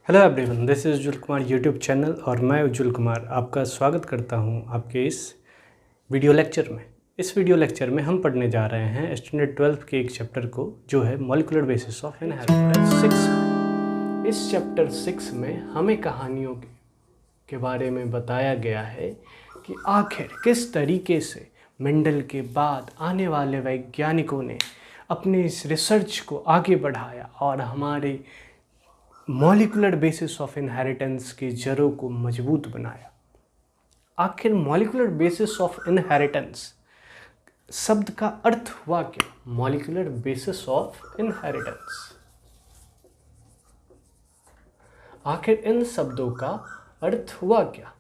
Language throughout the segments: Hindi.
Hello everyone, this is Ujjwal Kumar YouTube channel और मैं उज्जवल कुमार आपका स्वागत करता हूं आपके इस वीडियो लेक्चर में। इस वीडियो लेक्चर में हम पढ़ने जा रहे हैं स्टैंडर्ड 12 के एक चैप्टर को, जो है मॉलिक्यूलर बेसिस ऑफ इनहेरिटेंस 6। इस चैप्टर 6 में हमें कहानियों के बारे में बताया गया है कि आखिर किस तरीके से मेंडल के बाद आने वाले वैज्ञानिकों ने अपने इस रिसर्च को आगे बढ़ाया और हमारे मॉलिक्यूलर बेसिस ऑफ इनहेरिटेंस की जड़ों को मजबूत बनाया। आखिर मॉलिक्यूलर बेसिस ऑफ इनहेरिटेंस शब्द का अर्थ हुआ क्या? मॉलिक्यूलर बेसिस ऑफ इनहेरिटेंस, आखिर इन शब्दों का अर्थ हुआ क्या?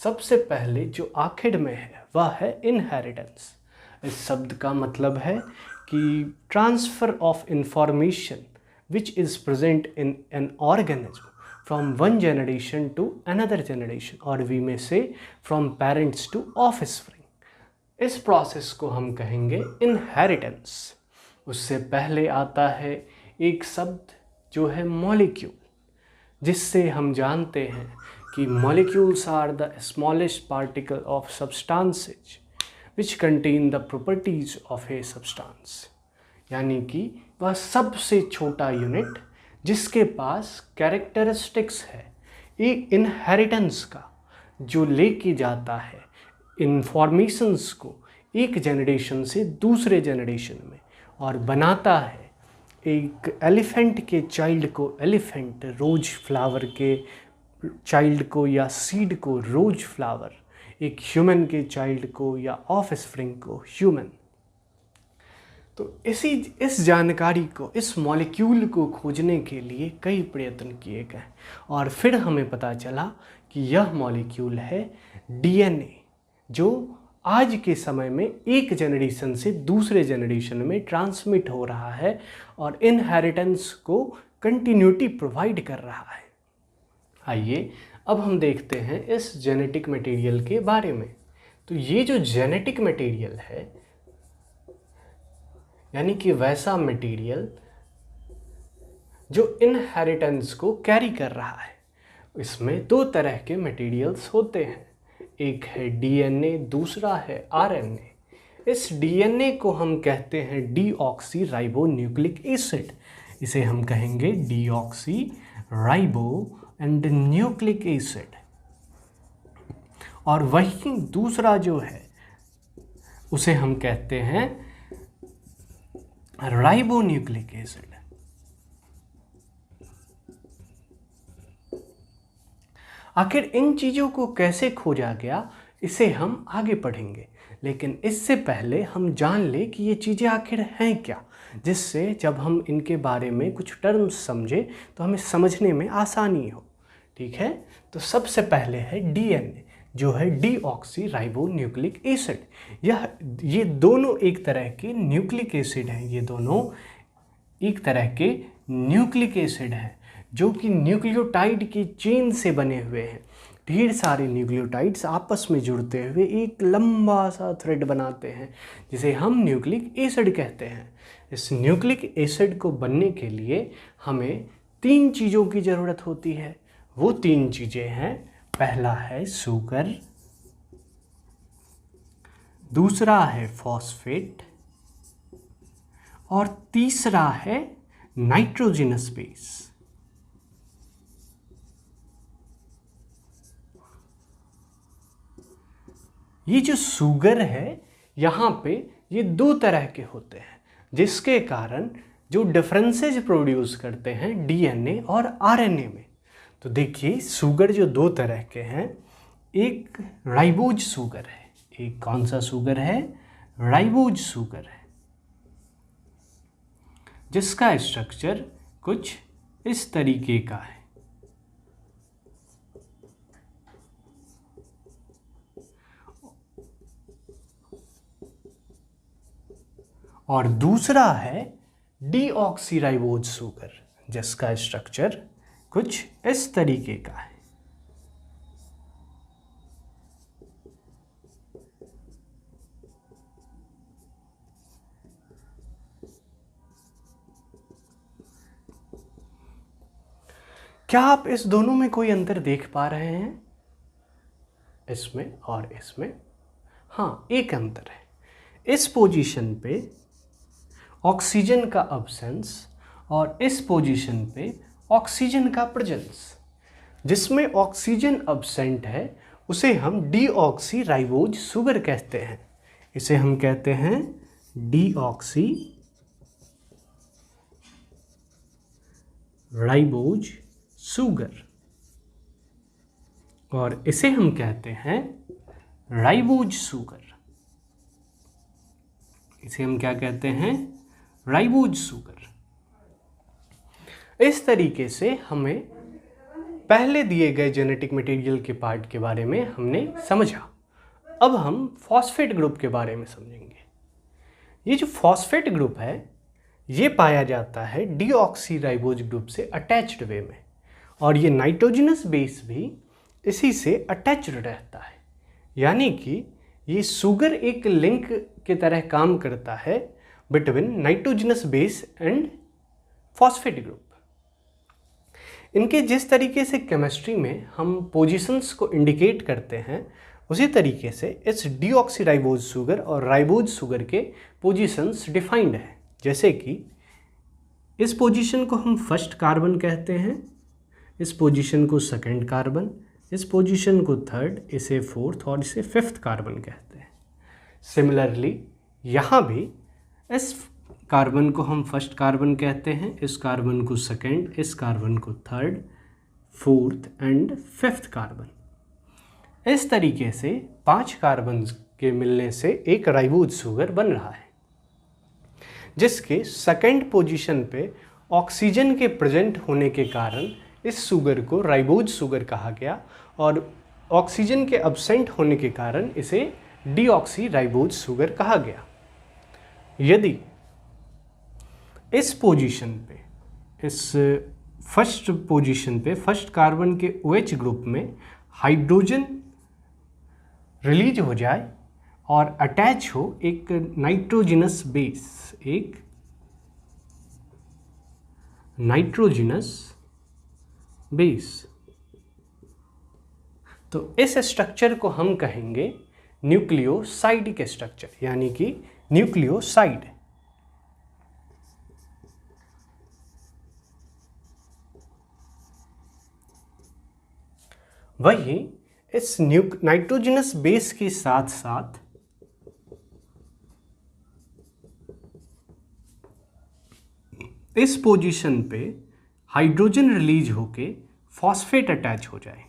सबसे पहले जो आखिर में है वह है इनहेरिटेंस। इस शब्द का मतलब है कि transfer of information which is present in an organism from one generation to another generation, or we may say from parents to offspring। इस प्रोसेस को हम कहेंगे इनहेरिटेंस। उससे पहले आता है एक शब्द जो है मॉलिक्यूल, जिससे हम जानते हैं कि molecules are the smallest particle of substances which contain the properties of a substance, यानी कि वह सबसे छोटा यूनिट जिसके पास कैरेक्टरिस्टिक्स है एक इनहेरिटेंस का, जो लेके जाता है इंफॉर्मेशंस को एक जनरेशन से दूसरे जनरेशन में और बनाता है एक एलिफेंट के चाइल्ड को एलिफेंट, रोज फ्लावर के चाइल्ड को या सीड को रोज फ्लावर, एक ह्यूमन के चाइल्ड को या ऑफस्प्रिंग को ह्यूमन। तो इस जानकारी को, इस मॉलिक्यूल को खोजने के लिए कई प्रयत्न किए गए और फिर हमें पता चला कि यह मॉलिक्यूल है डीएनए, जो आज के समय में एक जनरेशन से दूसरे जनरेशन में ट्रांसमिट हो रहा है और इनहेरिटेंस को कंटिन्यूटी प्रोवाइड कर रहा है। आइए अब हम देखते हैं इस जेनेटिक मटेरियल के बारे में। तो ये जो जेनेटिक मटेरियल है, यानी कि वैसा मटेरियल जो इनहेरिटेंस को कैरी कर रहा है, इसमें दो तरह के मटेरियल्स होते हैं। एक है डीएनए, दूसरा है आरएनए। इस डीएनए को हम कहते हैं डीऑक्सी राइबो न्यूक्लिक एसिड। इसे हम कहेंगे deoxy ribo and nucleic acid. और वही दूसरा जो है उसे हम कहते हैं राइबोन्यूक्लिक एसिड। आखिर इन चीज़ों को कैसे खोजा गया, इसे हम आगे पढ़ेंगे, लेकिन इससे पहले हम जान ले कि ये चीज़ें आखिर हैं क्या, जिससे जब हम इनके बारे में कुछ टर्म्स समझे तो हमें समझने में आसानी हो। ठीक है, तो सबसे पहले है डीएनए, जो है डीऑक्सी राइबो न्यूक्लिक एसिड। ये दोनों एक तरह के न्यूक्लिक एसिड हैं। ये दोनों एक तरह के न्यूक्लिक एसिड हैं जो कि न्यूक्लियोटाइड की चेन से बने हुए हैं। ढेर सारे न्यूक्लियोटाइड्स आपस में जुड़ते हुए एक लंबा सा थ्रेड बनाते हैं, जिसे हम न्यूक्लिक एसिड कहते हैं। इस न्यूक्लिक एसिड को बनने के लिए हमें तीन चीज़ों की ज़रूरत होती है। वो तीन चीज़ें हैं, पहला है शुगर, दूसरा है फॉस्फेट और तीसरा है नाइट्रोजनस बेस। ये जो शुगर है, यहाँ पे ये दो तरह के होते हैं, जिसके कारण जो डिफरेंसेस प्रोड्यूस करते हैं डीएनए और आरएनए में। तो देखिए, शुगर जो दो तरह के हैं, एक राइबोज शुगर है। एक कौन सा शुगर है? राइबोज शुगर है, जिसका स्ट्रक्चर कुछ इस तरीके का है। और दूसरा है डीऑक्सीराइबोज शुगर, जिसका स्ट्रक्चर कुछ इस तरीके का है। क्या आप इस दोनों में कोई अंतर देख पा रहे हैं? इसमें और इसमें? हाँ, एक अंतर है। इस पोजीशन पे ऑक्सीजन का अब्सेंस और इस पोजीशन पे ऑक्सीजन का प्रेजेंस। जिसमें ऑक्सीजन अब्सेंट है उसे हम डीऑक्सी राइबोज शुगर कहते हैं। इसे हम कहते हैं डीऑक्सी राइबोज शुगर, और इसे हम कहते हैं राइबोज शुगर। इसे हम क्या कहते हैं? Ribose sugar. इस तरीके से हमें पहले दिए गए जेनेटिक मटेरियल के पार्ट के बारे में हमने समझा। अब हम फॉस्फेट ग्रुप के बारे में समझेंगे। ये जो फॉस्फेट ग्रुप है ये पाया जाता है डीऑक्सी राइबोज ग्रुप से अटैच्ड वे में, और ये नाइट्रोजनस बेस भी इसी से अटैच्ड रहता है। यानी कि ये शुगर एक लिंक की तरह काम करता है between nitrogenous base and phosphate group. इनके जिस तरीके से केमिस्ट्री में हम पोजीशंस को इंडिकेट करते हैं उसी तरीके से इस डीऑक्सी राइबोज शुगर और राइबोज शुगर के पोजीशंस डिफाइंड हैं। जैसे कि इस पोजीशन को हम फर्स्ट कार्बन कहते हैं, इस पोजीशन को सेकंड कार्बन, इस पोजीशन को थर्ड, इसे फोर्थ और इसे फिफ्थ कार्बन कहते हैं। सिमिलरली यहाँ भी इस कार्बन को हम फर्स्ट कार्बन कहते हैं, इस कार्बन को सेकंड, इस कार्बन को third, fourth and fifth carbon. इस तरीके से 5 कार्बन के मिलने से एक राइबोज शुगर बन रहा है, जिसके सेकंड पोजीशन पे ऑक्सीजन के प्रेजेंट होने के कारण इस शुगर को राइबोज शुगर कहा गया, और ऑक्सीजन के एब्सेंट होने के कारण इसे डीऑक्सी राइबोज शुगर कहा गया। यदि इस पोजीशन पे, इस फर्स्ट पोजीशन पे फर्स्ट कार्बन के OH ग्रुप में हाइड्रोजन रिलीज हो जाए और अटैच हो एक नाइट्रोजनस बेस, एक नाइट्रोजनस बेस, तो इस स्ट्रक्चर को हम कहेंगे न्यूक्लियोसाइड के स्ट्रक्चर, यानी कि न्यूक्लियोसाइड। वही इस नाइट्रोजनस बेस के साथ साथ इस पोजीशन पे हाइड्रोजन रिलीज होके फॉस्फेट अटैच हो जाए,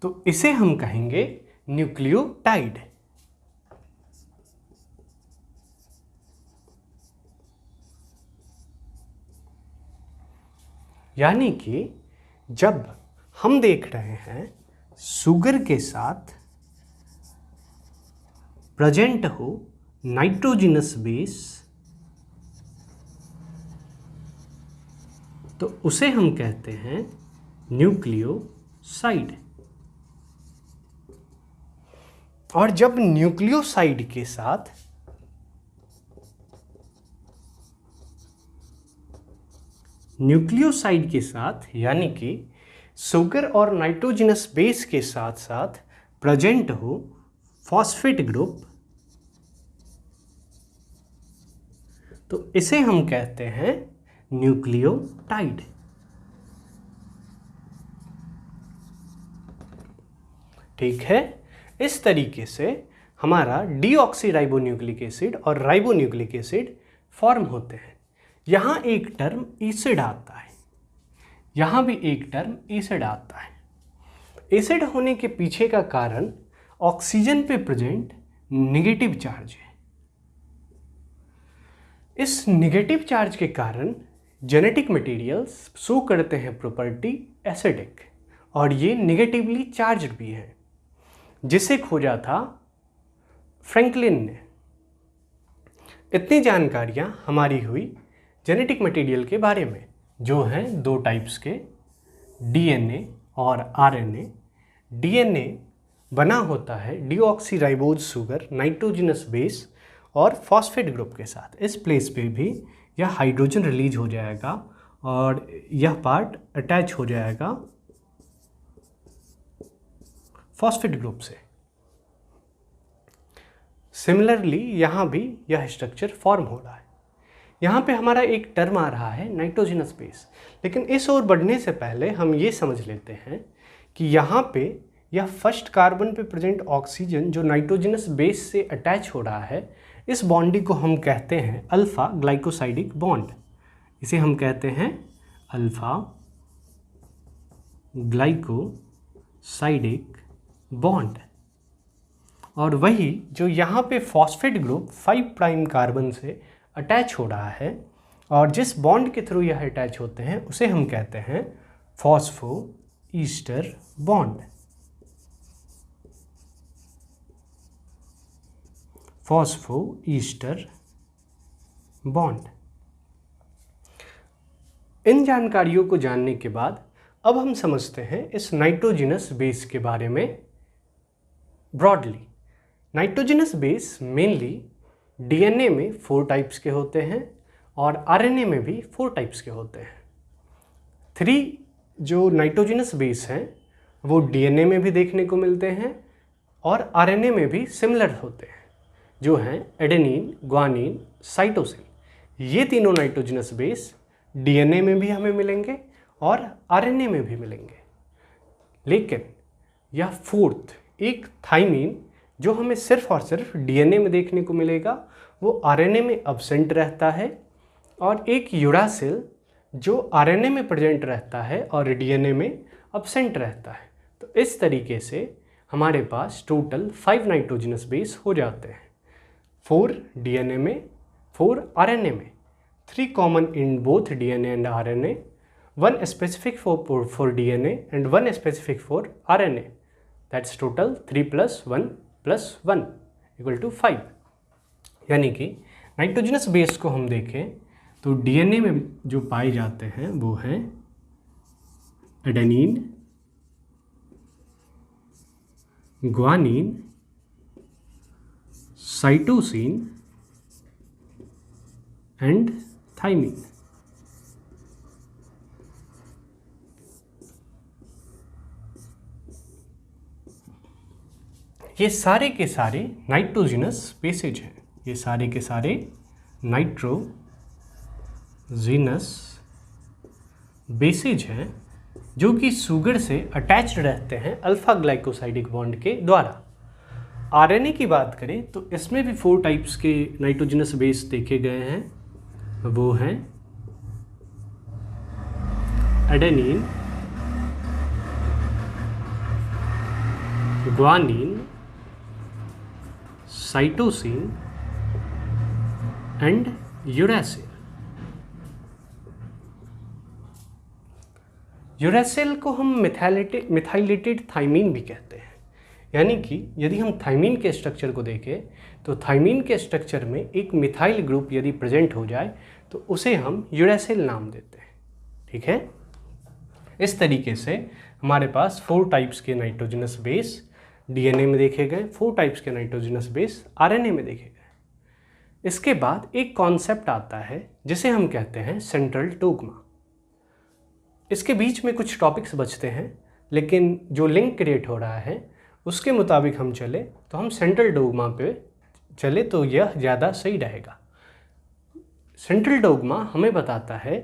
तो इसे हम कहेंगे न्यूक्लियोटाइड। यानी कि जब हम देख रहे हैं शुगर के साथ प्रेजेंट हो नाइट्रोजनस बेस, तो उसे हम कहते हैं न्यूक्लियोसाइड। और जब न्यूक्लियोसाइड के साथ यानी कि शुगर और नाइट्रोजनस बेस के साथ साथ प्रेजेंट हो फॉस्फेट ग्रुप, तो इसे हम कहते हैं न्यूक्लियोटाइड। ठीक है, इस तरीके से हमारा डीऑक्सी राइबोन्यूक्लिक एसिड और राइबोन्यूक्लिक एसिड फॉर्म होते हैं। यहाँ एक टर्म एसिड आता है, यहाँ भी एक टर्म एसिड आता है। एसिड होने के पीछे का कारण ऑक्सीजन पे प्रेजेंट नेगेटिव चार्ज है। इस नेगेटिव चार्ज के कारण जेनेटिक मटेरियल्स शो करते हैं प्रॉपर्टी एसिडिक, और ये नेगेटिवली चार्ज्ड भी है, जिसे खोजा था फ्रैंकलिन ने। इतनी जानकारियाँ हमारी हुई जेनेटिक मटेरियल के बारे में, जो हैं 2 टाइप्स के, डीएनए और आरएनए। डीएनए बना होता है deoxy ribose sugar nitrogenous base, और फॉस्फेट ग्रुप के साथ। इस प्लेस पे भी यह हाइड्रोजन रिलीज हो जाएगा और यह पार्ट अटैच हो जाएगा फॉस्फेट ग्रुप से। सिमिलरली यहाँ भी यह स्ट्रक्चर फॉर्म हो रहा है। यहाँ पे हमारा एक टर्म आ रहा है नाइट्रोजनस बेस, लेकिन इस ओर बढ़ने से पहले हम ये समझ लेते हैं कि यहाँ पे यह फर्स्ट कार्बन पे प्रेजेंट ऑक्सीजन जो नाइट्रोजनस बेस से अटैच हो रहा है, इस बॉन्डिंग को हम कहते हैं अल्फा ग्लाइकोसाइडिक बॉन्ड। इसे हम कहते हैं अल्फा ग्लाइकोसाइडिक बॉन्ड। और वही जो यहाँ पे फॉस्फेट ग्रुप 5 प्राइम कार्बन से अटैच हो रहा है और जिस बॉन्ड के थ्रू यह अटैच होते हैं उसे हम कहते हैं phospho ester bond. Phospho ester bond. इन जानकारियों को जानने के बाद अब हम समझते हैं इस नाइट्रोजनस बेस के बारे में broadly. Nitrogenous base mainly DNA में 4 टाइप्स के होते हैं और आरएनए में भी 4 टाइप्स के होते हैं। 3 जो नाइट्रोजनस बेस हैं वो डीएनए में भी देखने को मिलते हैं और आरएनए में भी सिमिलर होते हैं, जो हैं एडेनिन, ग्वानिन, साइटोसिन। ये तीनों नाइट्रोजनस बेस डीएनए में भी हमें मिलेंगे और आरएनए में भी मिलेंगे। लेकिन यह 4th एक थाइमिन जो हमें सिर्फ और सिर्फ डीएनए में देखने को मिलेगा, वो आरएनए में अब्सेंट रहता है, और एक यूरासिल जो आरएनए में प्रेजेंट रहता है और डीएनए में अब्सेंट रहता है। तो इस तरीके से हमारे पास टोटल 5 नाइट्रोजनस बेस हो जाते हैं, 4 डीएनए में, 4 आरएनए में, 3 common in both DNA and RNA, 1 specific for DNA and 1 specific for RNA. That's total 3 + 1 + 1 = 5। यानी कि नाइट्रोजनस बेस को हम देखें तो डीएनए में जो पाए जाते हैं वो हैं adenine, guanine, cytosine and thymine. ये सारे के सारे नाइट्रोजनस बेसेज हैं। ये सारे के सारे नाइट्रोजनस बेसेज हैं जो कि शुगर से अटैच्ड रहते हैं अल्फा ग्लाइकोसाइडिक बॉन्ड के द्वारा। आरएनए की बात करें तो इसमें भी 4 टाइप्स के नाइट्रोजनस बेस देखे गए हैं। वो हैं adenine, guanine, cytosine and uracil. Uracil को हम मिथाइलेटेड थाइमिन भी कहते हैं। यानी कि यदि हम थाइमिन के स्ट्रक्चर को देखें तो थाइमिन के स्ट्रक्चर में एक मिथाइल ग्रुप यदि प्रेजेंट हो जाए तो उसे हम यूरासिल नाम देते हैं। ठीक है, इस तरीके से हमारे पास 4 टाइप्स के नाइट्रोजनस बेस डीएनए में देखे गए, 4 टाइप्स के नाइट्रोजनस बेस आरएनए में देखे गए। इसके बाद एक कॉन्सेप्ट आता है जिसे हम कहते हैं सेंट्रल डोग्मा। इसके बीच में कुछ टॉपिक्स बचते हैं, लेकिन जो लिंक क्रिएट हो रहा है उसके मुताबिक हम चले तो हम सेंट्रल डोग्मा पे चले तो यह ज़्यादा सही रहेगा। सेंट्रल डोग्मा हमें बताता है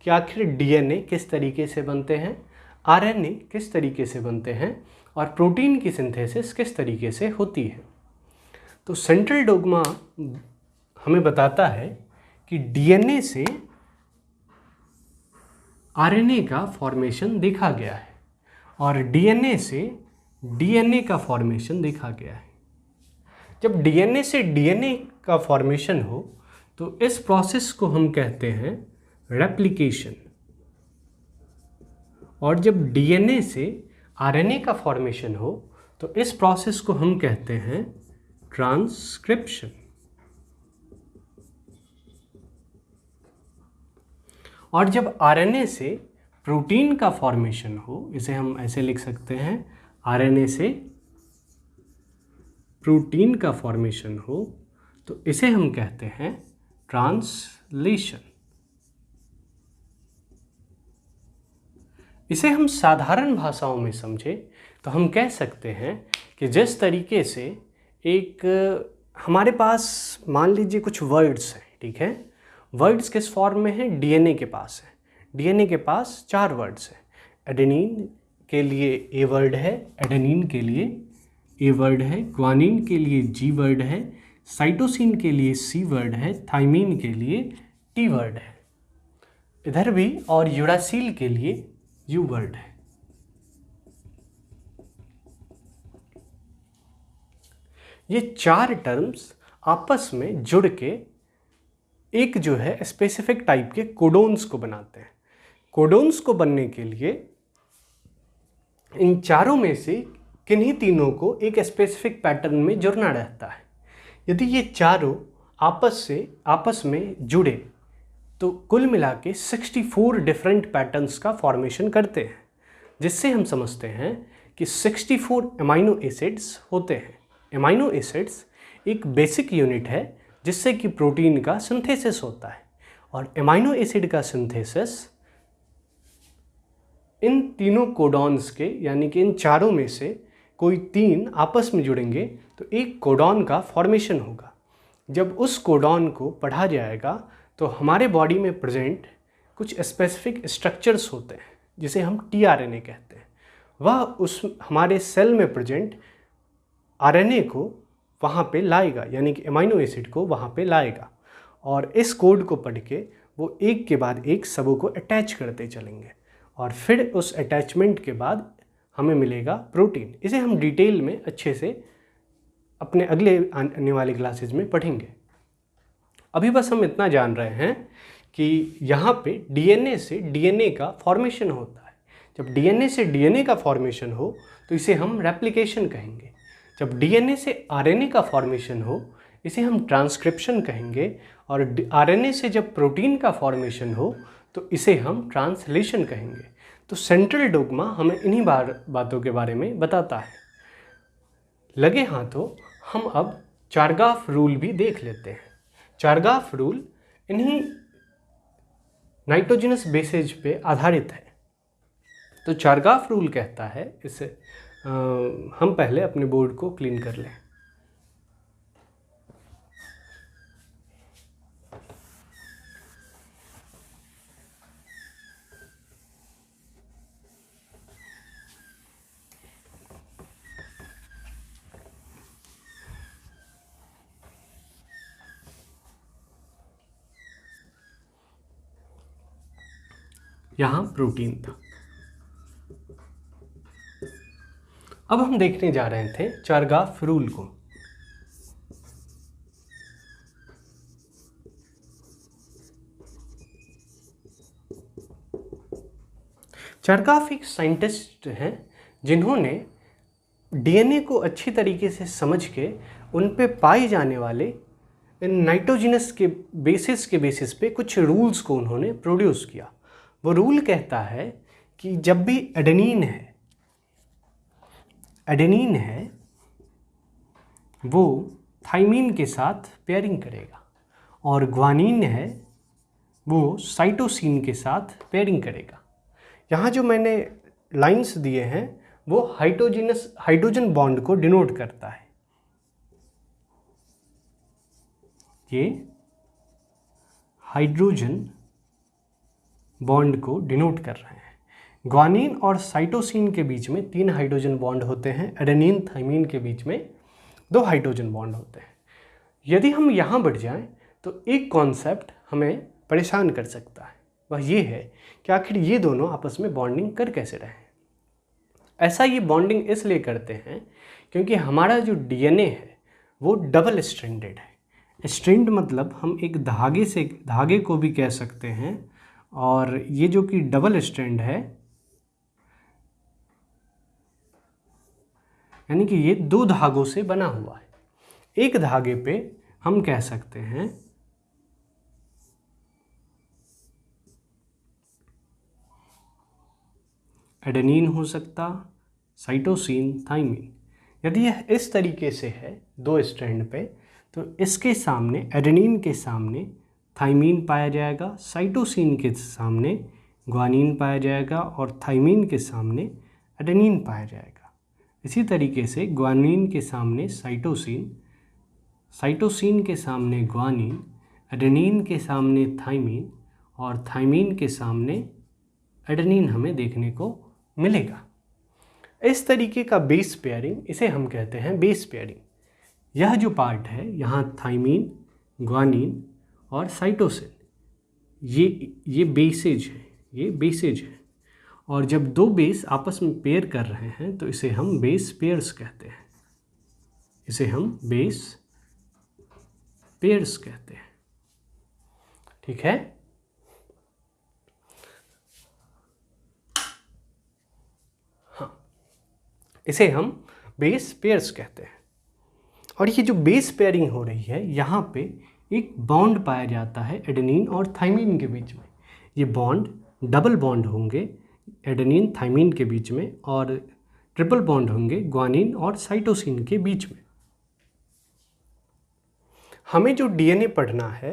कि आखिर डीएनए किस तरीके से बनते हैं, आरएनए किस तरीके से बनते हैं और प्रोटीन की सिंथेसिस किस तरीके से होती है। तो सेंट्रल डोग्मा हमें बताता है कि डीएनए से आरएनए का फॉर्मेशन देखा गया है और डीएनए से डीएनए का फॉर्मेशन देखा गया है। जब डीएनए से डीएनए का फॉर्मेशन हो तो इस प्रोसेस को हम कहते हैं रेप्लिकेशन, और जब डीएनए से आरएनए का फॉर्मेशन हो तो इस प्रोसेस को हम कहते हैं ट्रांसक्रिप्शन। और जब आरएनए से प्रोटीन का फॉर्मेशन हो, इसे हम ऐसे लिख सकते हैं, आरएनए से प्रोटीन का फॉर्मेशन हो तो इसे हम कहते हैं ट्रांसलेशन। इसे हम साधारण भाषाओं में समझें तो हम कह सकते हैं कि जिस तरीके से एक हमारे पास मान लीजिए कुछ वर्ड्स हैं, ठीक है। वर्ड्स किस फॉर्म में है? डीएनए के पास है। डीएनए के पास 4 वर्ड्स हैं। एडेनिन के लिए ए वर्ड है, एडेनिन के लिए ए वर्ड है, ग्वानिन के लिए जी वर्ड है, साइटोसिन के लिए सी वर्ड है, थाइमिन के लिए टी वर्ड है इधर भी, और यूरासिल के लिए यू वर्ड है। ये 4 टर्म्स आपस में जुड़ के एक जो है स्पेसिफिक टाइप के कोडोन्स को बनाते हैं। कोडोन्स को बनने के लिए इन चारों में से किन्हीं तीनों को एक स्पेसिफिक पैटर्न में जुड़ना रहता है। यदि ये चारों आपस में जुड़े तो कुल मिला के 64 डिफरेंट पैटर्न्स का फॉर्मेशन करते हैं, जिससे हम समझते हैं कि 64 अमाइनो एसिड्स होते हैं। अमाइनो एसिड्स एक बेसिक यूनिट है जिससे कि प्रोटीन का सिंथेसिस होता है, और अमाइनो एसिड का सिंथेसिस इन तीनों कोडॉन्स के, यानी कि इन चारों में से कोई 3 आपस में जुड़ेंगे तो एक कोडॉन का फॉर्मेशन होगा। जब उस कोडॉन को पढ़ा जाएगा तो हमारे बॉडी में प्रेजेंट कुछ स्पेसिफिक स्ट्रक्चर्स होते हैं जिसे हम टीआरएनए कहते हैं। वह उस हमारे सेल में प्रेजेंट आरएनए को वहाँ पे लाएगा, यानी कि अमाइनो एसिड को वहाँ पे लाएगा, और इस कोड को पढ़ के वो एक के बाद एक सबों को अटैच करते चलेंगे, और फिर उस अटैचमेंट के बाद हमें मिलेगा प्रोटीन। इसे हम डिटेल में अच्छे से अपने अगले आने वाले क्लासेज में पढ़ेंगे। अभी बस हम इतना जान रहे हैं कि यहाँ पे डीएनए से डीएनए का फॉर्मेशन होता है। जब डीएनए से डीएनए का फॉर्मेशन हो तो इसे हम रेप्लिकेशन कहेंगे। जब डीएनए से आरएनए का फॉर्मेशन हो इसे हम ट्रांसक्रिप्शन कहेंगे, और आरएनए से जब प्रोटीन का फॉर्मेशन हो तो इसे हम ट्रांसलेशन कहेंगे। तो सेंट्रल डोग्मा हमें इन्हीं बातों के बारे में बताता है। लगे हाथों हम अब चारगाफ रूल भी देख लेते हैं। चारगाफ रूल इन्हीं नाइट्रोजनस बेसेज पे आधारित है। तो चारगाफ रूल कहता है, इसे हम पहले अपने बोर्ड को क्लीन कर लें। यहाँ प्रोटीन था। अब हम देखने जा रहे थे चारगाफ रूल को। चारगाफ एक साइंटिस्ट हैं जिन्होंने डीएनए को अच्छी तरीके से समझ के उन पे पाए जाने वाले नाइट्रोजनस के बेसिस पे कुछ रूल्स को उन्होंने प्रोड्यूस किया। वो रूल कहता है कि जब भी एडेनिन है वो थाइमिन के साथ पेयरिंग करेगा, और ग्वानिन है वो साइटोसिन के साथ पेयरिंग करेगा। यहाँ जो मैंने लाइंस दिए हैं वो हाइड्रोजन बॉन्ड को डिनोट करता है। ये हाइड्रोजन बॉन्ड को डिनोट कर रहे हैं। ग्वानिन और साइटोसिन के बीच में 3 हाइड्रोजन बॉन्ड होते हैं। एडेनिन थाइमिन के बीच में 2 हाइड्रोजन बॉन्ड होते हैं। यदि हम यहाँ बढ़ जाएं तो एक कॉन्सेप्ट हमें परेशान कर सकता है, वह ये है कि आखिर ये दोनों आपस में बॉन्डिंग कर कैसे रहे हैं। ऐसा ये बॉन्डिंग इसलिए करते हैं क्योंकि हमारा जो डीएनए है वो डबल स्ट्रैंडेड है। स्ट्रैंड मतलब हम एक धागे को भी कह सकते हैं, और ये जो कि डबल स्ट्रैंड है यानी कि ये 2 धागों से बना हुआ है। एक धागे पे हम कह सकते हैं एडेनिन हो सकता, साइटोसिन, थाइमिन। यदि यह इस तरीके से है 2 स्ट्रैंड पे, तो इसके सामने एडेनिन के सामने थाइमीन पाया जाएगा, साइटोसिन के सामने ग्वानिन पाया जाएगा और थाइमीन के सामने एडेनिन पाया जाएगा। इसी तरीके से ग्वानिन के सामने साइटोसिन, साइटोसिन के सामने ग्वानिन, एडेनिन के सामने थाइमीन और थाइमीन के सामने एडेनिन हमें देखने को मिलेगा। इस तरीके का बेस पेयरिंग, इसे हम कहते हैं बेस पेयरिंग। यह जो पार्ट है यहाँ थाइमीन, ग्वानिन और साइटोसिन, ये बेसेज है, ये बेसेज है। और जब दो बेस आपस में पेयर कर रहे हैं तो इसे हम बेस पेयर्स कहते हैं, इसे हम बेस पेयर्स कहते हैं। ठीक है। हाँ, इसे हम बेस पेयर्स कहते हैं। और ये जो बेस पेयरिंग हो रही है, यहाँ पे एक बॉन्ड पाया जाता है एडेनिन और थाइमीन के बीच में। ये बॉन्ड डबल बॉन्ड होंगे एडेनिन थाइमीन के बीच में और ट्रिपल बॉन्ड होंगे ग्वानिन और साइटोसिन के बीच में। हमें जो डीएनए पढ़ना है,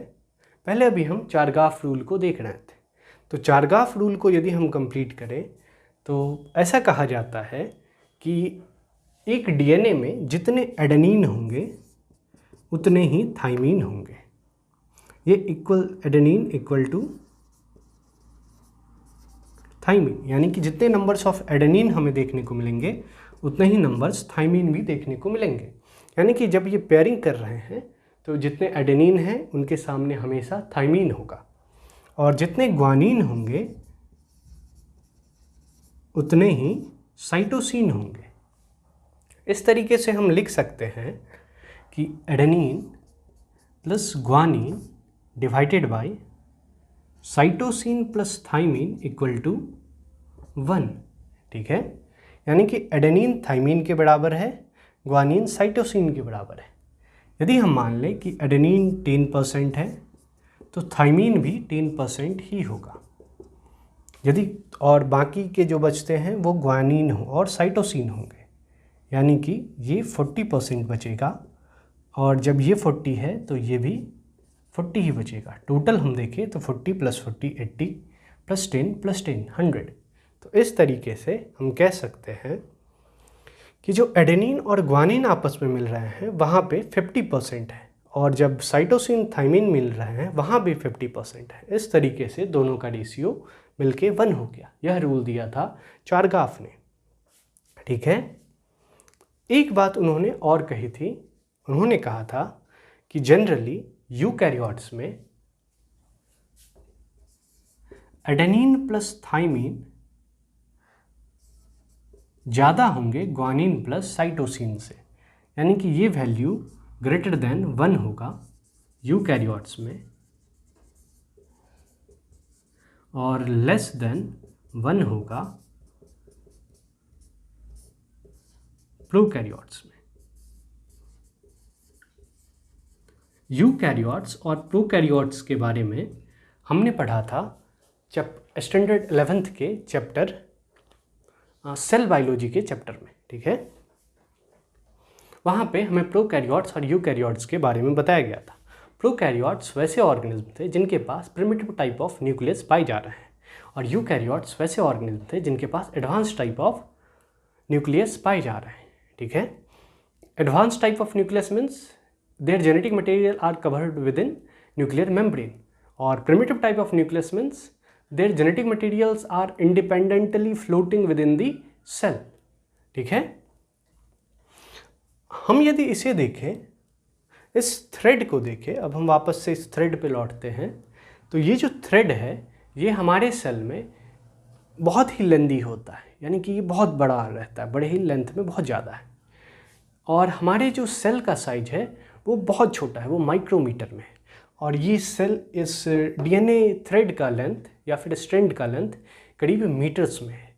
पहले अभी हम चारगाफ रूल को देख रहे थे। तो चारगाफ रूल को यदि हम कंप्लीट करें तो ऐसा कहा जाता है कि एक डीएनए में जितने एडेनिन होंगे उतने ही थाइमीन होंगे। ये equal adenine equal to thymine, यानी कि जितने नंबर्स ऑफ एडेनिन हमें देखने को मिलेंगे उतने ही नंबर्स थाइमीन भी देखने को मिलेंगे। यानी कि जब ये पेयरिंग कर रहे हैं तो जितने एडेनिन हैं उनके सामने हमेशा थाइमीन होगा और जितने ग्वानिन होंगे उतने ही साइटोसिन होंगे। इस तरीके से हम लिख सकते हैं कि adenine plus guanine divided by cytosine plus thymine equal to 1। ठीक है। यानी कि एडेनिन थाइमीन के बराबर है, ग्वानिन साइटोसिन के बराबर है। यदि हम मान लें कि एडेनिन 10% है तो थाइमीन भी 10% ही होगा। यदि और बाकी के जो बचते हैं वो ग्वानिन हो और साइटोसिन होंगे, यानी कि ये 40% बचेगा और जब ये 40 है तो ये भी 40 ही बचेगा। टोटल हम देखें तो 40 + 40 80 + 10 + 10 100। तो इस तरीके से हम कह सकते हैं कि जो एडेनिन और ग्वानिन आपस में मिल रहे हैं वहाँ पे 50% है और जब साइटोसिन थाइमीन मिल रहे हैं वहाँ भी 50% है। इस तरीके से दोनों का रेशियो मिलके 1 हो गया। यह रूल दिया था चारगाफ ने। ठीक है। एक बात उन्होंने और कही थी, उन्होंने कहा था कि जनरली यूकैरियोट्स में एडेनिन प्लस थाइमीन ज़्यादा होंगे ग्वानिन प्लस साइटोसिन से, यानी कि ये वैल्यू ग्रेटर देन 1 होगा यूकैरियोट्स में और लेस देन 1 होगा प्रोकैरियोट्स में। यूकैरियोट्स और प्रोकैरियोट्स के बारे में हमने पढ़ा था स्टैंडर्ड 11th के चैप्टर सेल बायोलॉजी के चैप्टर में। ठीक है। वहाँ पे हमें प्रोकैरियोट्स और यूकैरियोट्स के बारे में बताया गया था। प्रोकैरियोट्स वैसे ऑर्गेनिज्म थे जिनके पास प्रिमिटिव टाइप ऑफ न्यूक्लियस पाए जा रहे हैं और यूकैरियोट्स वैसे ऑर्गेनिज्म थे जिनके पास एडवांस टाइप ऑफ न्यूक्लियस पाए जा रहे हैं। ठीक है। Advance type of nucleus means their genetic material are covered within nuclear membrane और primitive type of nucleus means their genetic materials are independently floating within the cell. ठीक है। हम यदि इसे देखें, इस थ्रेड को देखें, अब हम वापस से इस थ्रेड पे लौटते हैं, तो ये जो थ्रेड है ये हमारे सेल में बहुत ही लेंदी होता है, यानी कि ये बहुत बड़ा रहता है, बड़े ही लेंथ में बहुत ज़्यादा है। और हमारे जो सेल का साइज है वो बहुत छोटा है, वो माइक्रोमीटर में है। और ये सेल इस डीएनए थ्रेड का लेंथ या फिर स्ट्रैंड का लेंथ करीब मीटर्स में है।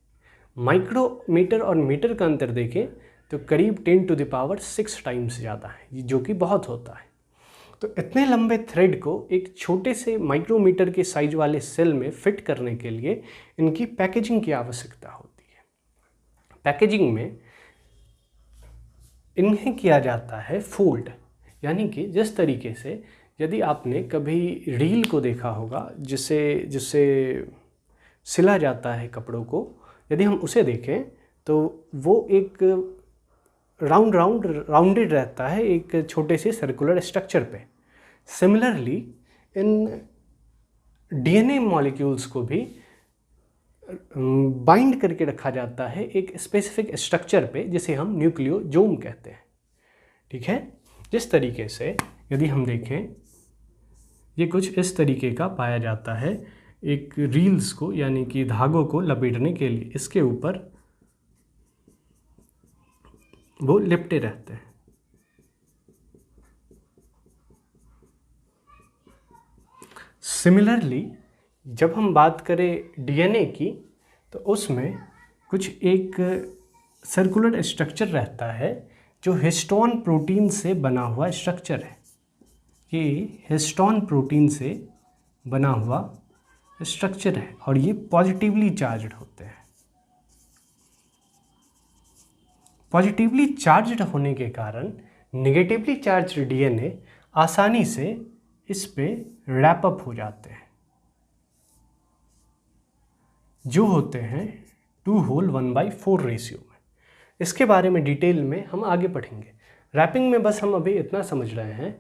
माइक्रोमीटर और मीटर का अंतर देखें तो करीब 10⁶ टाइम्स ज़्यादा है, जो कि बहुत होता है। तो इतने लंबे थ्रेड को एक छोटे से माइक्रोमीटर के साइज वाले सेल में फिट करने के लिए इनकी पैकेजिंग की आवश्यकता होती है। पैकेजिंग में इन्हें किया जाता है फोल्ड, यानी कि जिस तरीके से यदि आपने कभी रील को देखा होगा जिससे जिससे सिला जाता है कपड़ों को, यदि हम उसे देखें तो वो एक राउंडेड रहता है एक छोटे से सर्कुलर स्ट्रक्चर पे। सिमिलरली इन डीएनए मॉलिक्यूल्स को भी बाइंड करके रखा जाता है एक स्पेसिफिक स्ट्रक्चर पे जिसे हम न्यूक्लियोजोम कहते हैं। ठीक है, जिस तरीके से यदि हम देखें ये कुछ इस तरीके का पाया जाता है। एक रील्स को यानी कि धागों को लपेटने के लिए इसके ऊपर वो लिपटे रहते हैं। सिमिलरली जब हम बात करें डीएनए की तो उसमें कुछ एक सर्कुलर स्ट्रक्चर रहता है जो हिस्टोन प्रोटीन से बना हुआ स्ट्रक्चर है। ये हिस्टोन प्रोटीन से बना हुआ स्ट्रक्चर है और ये पॉजिटिवली चार्ज्ड होते हैं। पॉजिटिवली चार्ज्ड होने के कारण नेगेटिवली चार्ज्ड डीएनए आसानी से इस पे रैप अप हो जाते हैं, जो होते हैं 2:1/4 रेशियो में। इसके बारे में डिटेल में हम आगे पढ़ेंगे। रैपिंग में बस हम अभी इतना समझ रहे हैं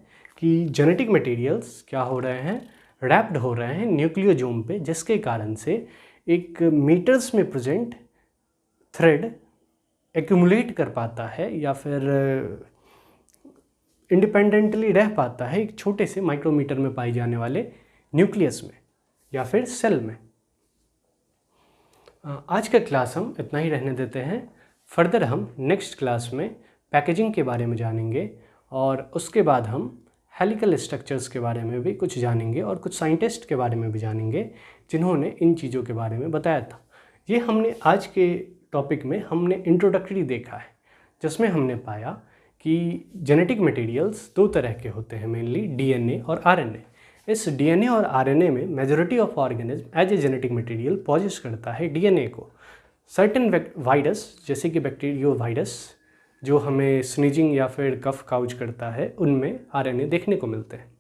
कि जेनेटिक मटेरियल्स क्या हो रहे हैं, रैप्ड हो रहे हैं न्यूक्लियोजोम पे, जिसके कारण से एक मीटर्स में प्रेजेंट थ्रेड एक्यूमुलेट कर पाता है या फिर इंडिपेंडेंटली रह पाता है एक छोटे से माइक्रोमीटर में पाए जाने वाले न्यूक्लियस में या फिर सेल में। आज का क्लास हम इतना ही रहने देते हैं। फर्दर हम नेक्स्ट क्लास में पैकेजिंग के बारे में जानेंगे और उसके बाद हम हेलिकल स्ट्रक्चर्स के बारे में भी कुछ जानेंगे और कुछ साइंटिस्ट के बारे में भी जानेंगे जिन्होंने इन चीज़ों के बारे में बताया था। ये हमने आज के टॉपिक में हमने इंट्रोडक्टरी देखा है, जिसमें हमने पाया कि जेनेटिक मटेरियल्स दो तरह के होते हैं, मेनली डीएनए और आरएनए। इस डीएनए और आरएनए में majority of organism as a genetic material possess करता है डीएनए को। सर्टेन वायरस जैसे कि बैक्टीरियो वायरस जो हमें स्नीजिंग या फिर कफ काउच करता है, उनमें आरएनए देखने को मिलते हैं।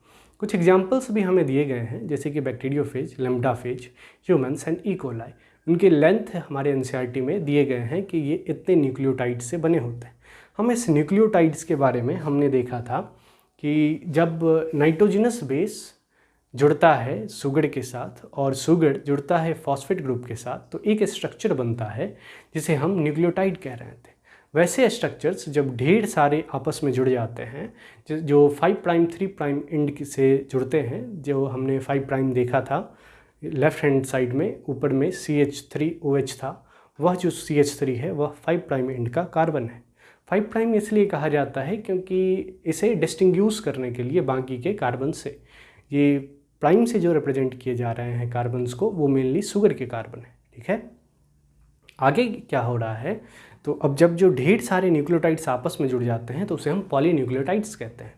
कुछ एग्जाम्पल्स भी हमें दिए गए हैं जैसे कि bacteriophage, lambda phage, humans and E coli. उनके लेंथ हमारे एनसीईआरटी में दिए गए हैं कि ये इतने न्यूक्लियोटाइड से बने होते हैं। हम इस न्यूक्लियोटाइड्स के बारे में हमने देखा था कि जब नाइट्रोजनस बेस जुड़ता है सुगर के साथ और सुगर जुड़ता है फॉस्फेट ग्रुप के साथ तो एक स्ट्रक्चर बनता है जिसे हम न्यूक्लियोटाइड कह रहे थे। वैसे स्ट्रक्चर्स जब ढेर सारे आपस में जुड़ जाते हैं, जो 5' 3' एंड से जुड़ते हैं, जो हमने 5' देखा था लेफ़्ट हैंड साइड में ऊपर में CH3OH था, वह जो CH3 है वह 5' एंड का कार्बन है। 5' इसलिए कहा जाता है क्योंकि इसे डिस्टिंग्यूश करने के लिए बाकी के कार्बन से, ये प्राइम से जो रिप्रेजेंट किए जा रहे हैं कार्बन्स को, वो मेनली शुगर के कार्बन है। ठीक है, आगे क्या हो रहा है, तो अब जब जो ढेर सारे न्यूक्लियोटाइड्स आपस में जुड़ जाते हैं तो उसे हम पॉलीन्यूक्लियोटाइड्स कहते हैं।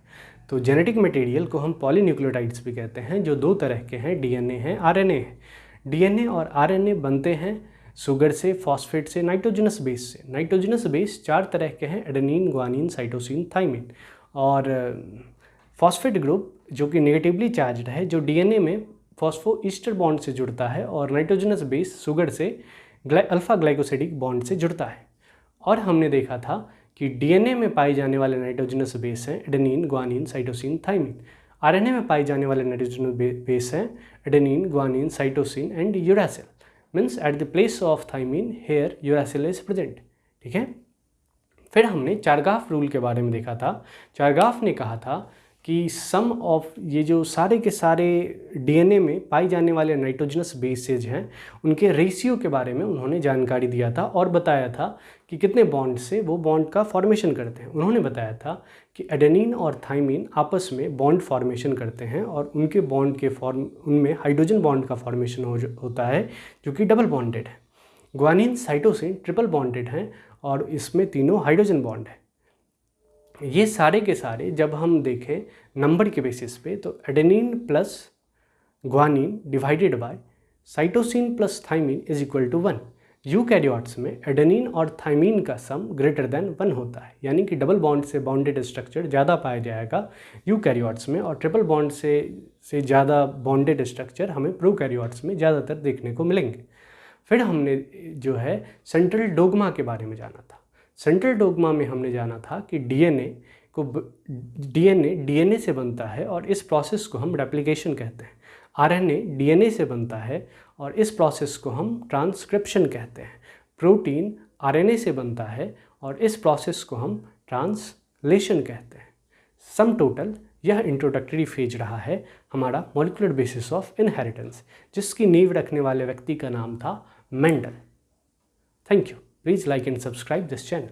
तो जेनेटिक मटेरियल को हम पॉलीन्यूक्लियोटाइड्स भी कहते हैं, जो दो तरह के हैं, डीएनए है, आरएनए है। डीएनए और आरएनए बनते हैं शुगर से, फॉस्फेट से, नाइट्रोजनस बेस से। नाइट्रोजनस बेस 4 तरह के हैं, एडेनिन, ग्वानिन, साइटोसिन, थाइमिन। और फॉस्फेट ग्रुप जो कि नेगेटिवली चार्ज्ड है, जो डीएनए में फॉस्फो ईस्टर बॉन्ड से जुड़ता है और नाइट्रोजनस बेस शुगर से अल्फा ग्लाइकोसिडिक बॉन्ड से जुड़ता है। और हमने देखा था कि डीएनए में पाए जाने वाले नाइट्रोजनस बेस हैं adenine, guanine, cytosine, thymine. RNA में पाए जाने वाले नाइट्रोजनस बेस हैं adenine, guanine, cytosine and uracil. Means at the place of thymine here uracil is present. ठीक है, फिर हमने चारगाफ रूल के बारे में देखा था। चारगाफ ने कहा था कि सम ऑफ ये जो सारे के सारे डीएनए में पाई जाने वाले नाइट्रोजनस बेसेज हैं, उनके रेशियो के बारे में उन्होंने जानकारी दिया था और बताया था कि कितने बॉन्ड से वो बॉन्ड का फॉर्मेशन करते हैं। उन्होंने बताया था कि एडेनिन और थाइमिन आपस में बॉन्ड फॉर्मेशन करते हैं और उनके बॉन्ड के उनमें हाइड्रोजन बॉन्ड का फॉर्मेशन होता है जो कि डबल बॉन्डेड है। ग्वानिन, साइटोसिन ट्रिपल बॉन्डेड हैं और इसमें तीनों हाइड्रोजन बॉन्ड है। ये सारे के सारे जब हम देखें नंबर के बेसिस पे तो adenine plus guanine divided by cytosine plus thymine is equal to 1। Eukaryotes में एडेनिन और थाइमीन का सम ग्रेटर देन 1 होता है, यानी कि डबल बॉन्ड से बॉन्डेड स्ट्रक्चर ज़्यादा पाया जाएगा यूकैरियोट्स में, और ट्रिपल बॉन्ड से ज़्यादा बॉन्डेड स्ट्रक्चर हमें प्रोकैरियोट्स में ज़्यादातर देखने को मिलेंगे। फिर हमने जो है सेंट्रल डोग्मा के बारे में जाना था। सेंट्रल डोग्मा में हमने जाना था कि डीएनए से बनता है और इस प्रोसेस को हम रेप्लिकेशन कहते हैं। आरएनए डीएनए से बनता है और इस प्रोसेस को हम ट्रांसक्रिप्शन कहते हैं। प्रोटीन आरएनए से बनता है और इस प्रोसेस को हम ट्रांसलेशन कहते हैं। सम टोटल यह इंट्रोडक्टरी फेज रहा है हमारा मॉलिक्यूलर बेसिस ऑफ इनहेरिटेंस, जिसकी नींव रखने वाले व्यक्ति का नाम था Mendel. Thank you. Please like and subscribe this channel.